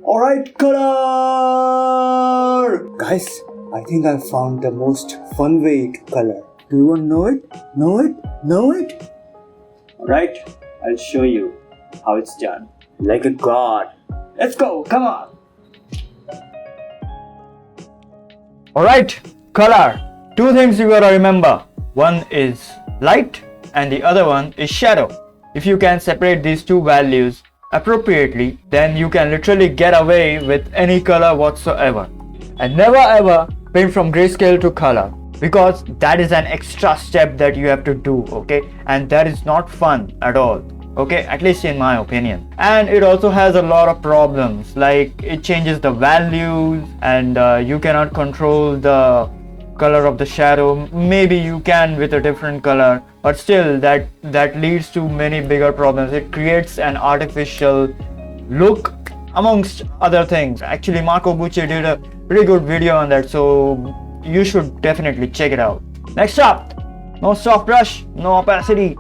Alright, color! Guys, I think I found the most fun way to color. Do you want to know it? Know it? Know it? Alright, I'll show you how it's done. Like a god. Let's go, come on! Alright, color. Two things you gotta remember. One is light and the other one is shadow. If you can separate these two values appropriately, then you can literally get away with any color whatsoever. And never ever paint from grayscale to color, because that is an extra step that you have to do, okay? And that is not fun at all, okay? At least in my opinion. And it also has a lot of problems, like it changes the values and you cannot control the color of the shadow. Maybe you can with a different color, but still that leads to many bigger problems. It creates an artificial look amongst other things. Actually, Marco Bucci did a pretty good video on that, so you should definitely check it out. Next up, no soft brush, no opacity,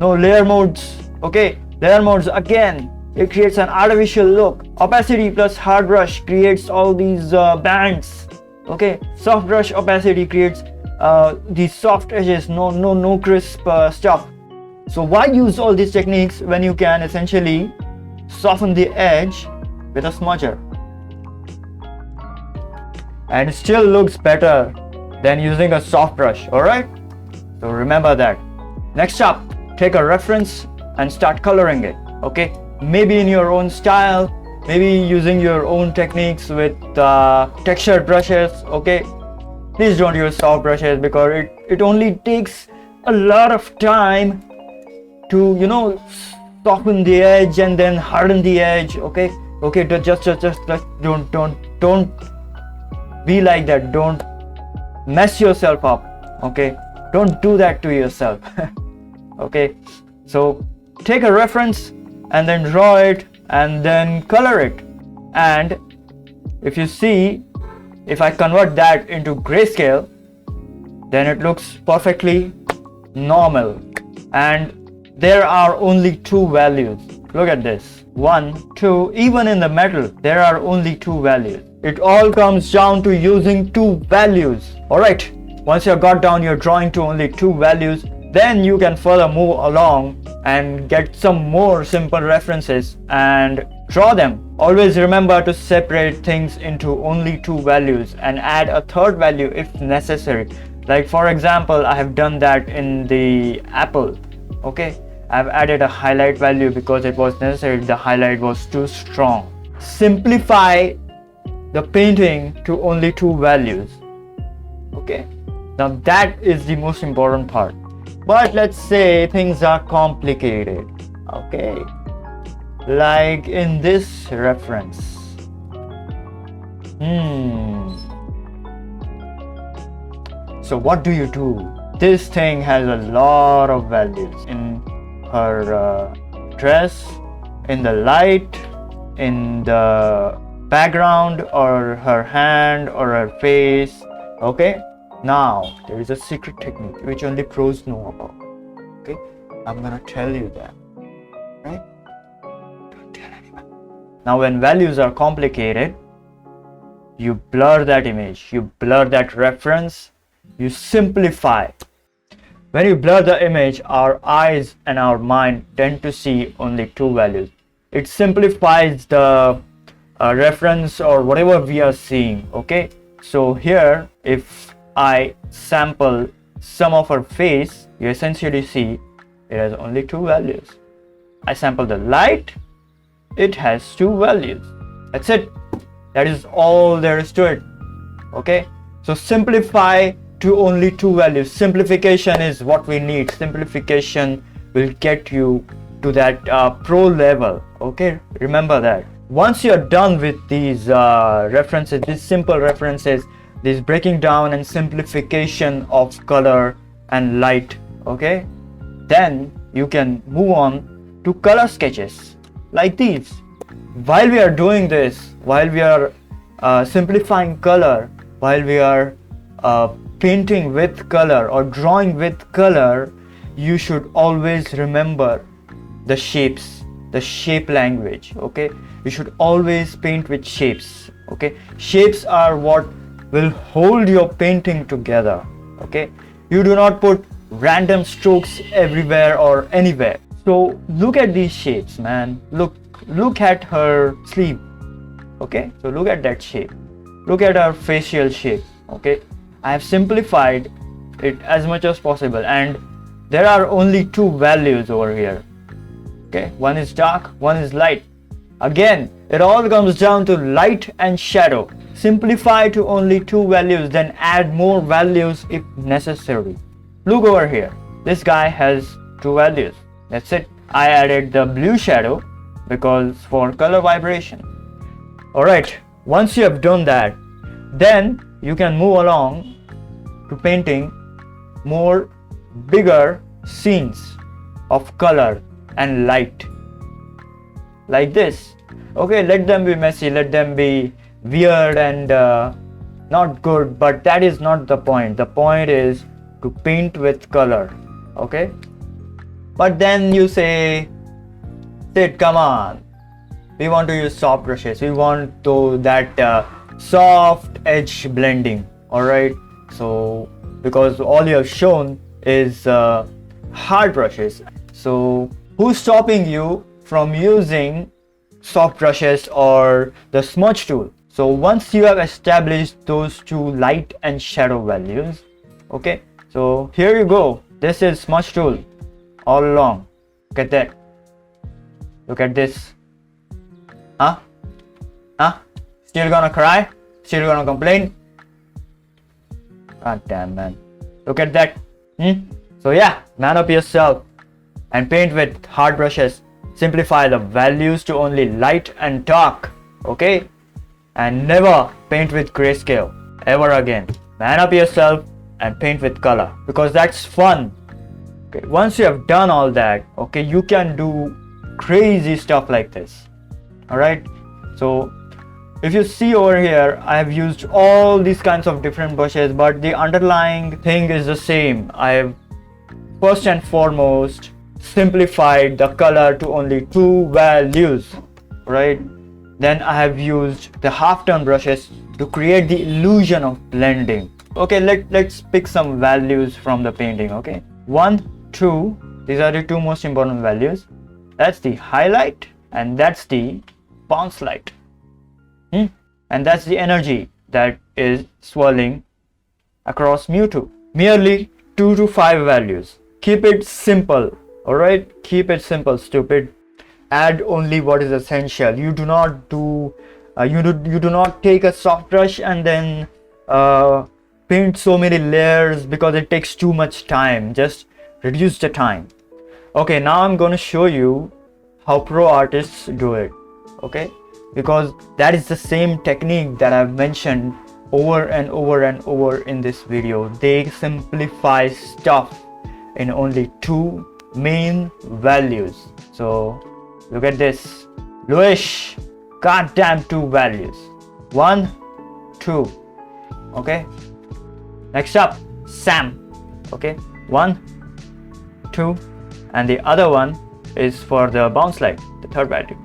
no layer modes. Okay, layer modes, again, it creates an artificial look. Opacity plus hard brush creates all these bands. Okay, soft brush opacity creates these soft edges, no crisp stuff. So why use all these techniques when you can essentially soften the edge with a smudger? And it still looks better than using a soft brush, alright? So remember that. Next up, take a reference and start coloring it, okay? Maybe in your own style, maybe using your own techniques with textured brushes, okay? Please don't use soft brushes because it only takes a lot of time to, you know, soften the edge and then harden the edge, okay? Okay, just don't be like that. Don't mess yourself up, okay? Don't do that to yourself. Okay, so take a reference and then draw it and then color it. And if you see, if I convert that into grayscale, then it looks perfectly normal. And there are only two values. Look at this, 1, 2, even in the metal there are only two values. It all comes down to using two values. Alright, once you got down your drawing to only two values, then you can further move along and get some more simple references and draw them. Always remember to separate things into only two values and add a third value if necessary. Like for example, I have done that in the apple, okay? I've added a highlight value because it was necessary. The highlight was too strong. Simplify the painting to only two values, okay? Now that is the most important part. But let's say things are complicated, okay? Like in this reference. So what do you do? This thing has a lot of values. In her dress, in the light, in the background, or her hand, or her face, okay? Now, there is a secret technique which only pros know about, okay? I'm gonna tell you that, right? Don't tell anyone. Now, when values are complicated, you blur that image, you blur that reference, you simplify. When you blur the image, our eyes and our mind tend to see only two values. It simplifies the reference or whatever we are seeing, okay? So here, if I sample some of her face, you essentially see it has only two values. I sample the light, it has two values. That's it. That is all there is to it, okay? So simplify to only two values. Simplification is what we need. Simplification will get you to that pro level, okay? Remember that. Once you're done with these references, these simple references, this breaking down and simplification of color and light, okay, then you can move on to color sketches like these. While we are doing this, while we are simplifying color, while we are painting with color or drawing with color, you should always remember the shapes, the shape language, okay? you should always paint with shapes. Okay, shapes are what will hold your painting together. Okay, you do not put random strokes everywhere or anywhere. So look at these shapes, man. Look at her sleeve. Okay, so look at that shape. Look at her facial shape. Okay, I have simplified it as much as possible, and there are only two values over here. Okay, one is dark, one is light. Again, it all comes down to light and shadow. Simplify to only two values, then add more values if necessary. Look over here. This guy has two values. That's it. I added the blue shadow because for color vibration. Alright, once you have done that, then you can move along to painting more bigger scenes of color and light. Like this. Okay, let them be messy, let them be weird and not good, but that is not the point. The point is to paint with color. Okay, but then you say, Sid, come on, we want to use soft brushes, we want that soft edge blending. Alright, so because all you have shown is hard brushes, so who's stopping you from using soft brushes or the smudge tool? So once you have established those two light and shadow values, okay, so here you go. This is smudge tool all along. Look at that. Look at this. Huh? Still gonna cry? Still gonna complain? God damn, man. Look at that. So yeah, man up yourself and paint with hard brushes. Simplify the values to only light and dark. Okay? And never paint with grayscale ever again. Man up yourself and paint with color, because that's fun. Okay, once you have done all that, okay, you can do crazy stuff like this. Alright, so if you see over here, I have used all these kinds of different brushes, but the underlying thing is the same. I have first and foremost simplified the color to only two values, right? Then I have used the half-tone brushes to create the illusion of blending. Okay, let's pick some values from the painting. Okay, 1, 2, these are the two most important values. That's the highlight and that's the bounce light. And that's the energy that is swirling across mu2. Merely 2 to 5 values. Keep it simple. Alright, keep it simple, stupid. Add only what is essential. You do not do you do not take a soft brush and then paint so many layers, because it takes too much time. Just reduce the time. Okay, now I'm going to show you how pro artists do it. Okay, because that is the same technique that I've mentioned over and over and over in this video. They simplify stuff in only two main values. So look at this. Louis, goddamn two values. 1, 2. Okay. Next up, Sam. Okay. 1, 2, and the other one is for the bounce light, the third value.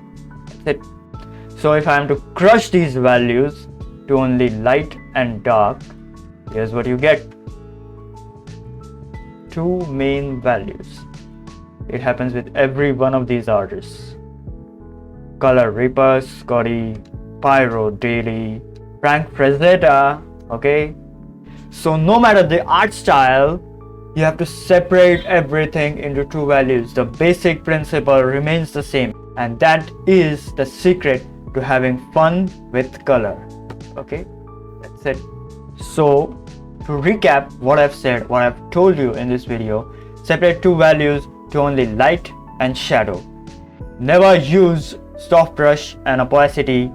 That's it. So if I am to crush these values to only light and dark, here's what you get. Two main values. It happens with every one of these artists. Color Reaper, Scotty, Pyro, Daily, Frank Frazetta. Okay, so no matter the art style, you have to separate everything into two values. The basic principle remains the same, and that is the secret to having fun with color. Okay, that's it. So to recap what I've said, what I've told you in this video, separate two values to only light and shadow. Never use soft brush and opacity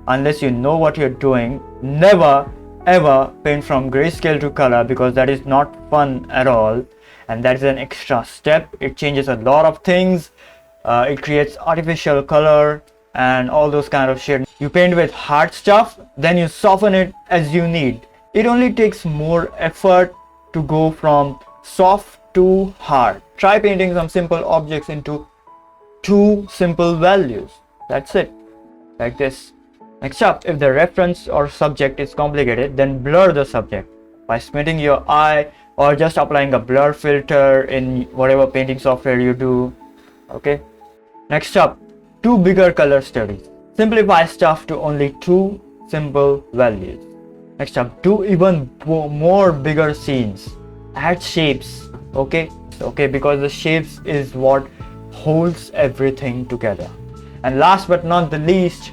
unless you know what you're doing. Never ever paint from grayscale to color, because that is not fun at all, and that is an extra step. It changes a lot of things. It creates artificial color and all those kind of shit. You paint with hard stuff, then you soften it as you need. It only takes more effort to go from soft to hard. Try painting some simple objects into two simple values. That's it. like this. Next up, if the reference or subject is complicated, then blur the subject by squinting your eye or just applying a blur filter in whatever painting software you do. Okay. Next up, two bigger color studies. Simplify stuff to only two simple values. Next up, do even more bigger scenes. Add shapes. Okay, because the shapes is what holds everything together. And last but not the least,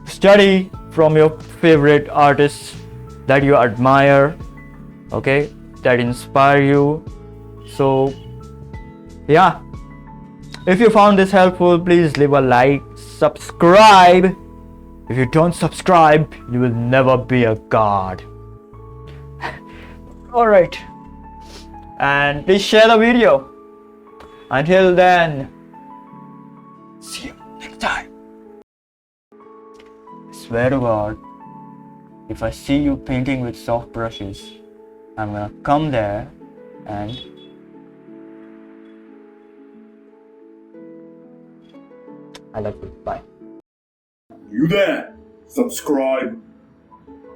study from your favorite artists that you admire, okay, that inspire you. So yeah, if you found this helpful, please leave a like, subscribe. If you don't subscribe, you will never be a god. Alright, and please share the video. Until then, see you next time. I swear to God, if I see you painting with soft brushes, I'm gonna come there and I love you. Bye. You there, subscribe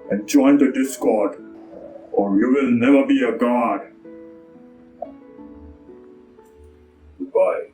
and join the Discord, or you will never be a god. Goodbye.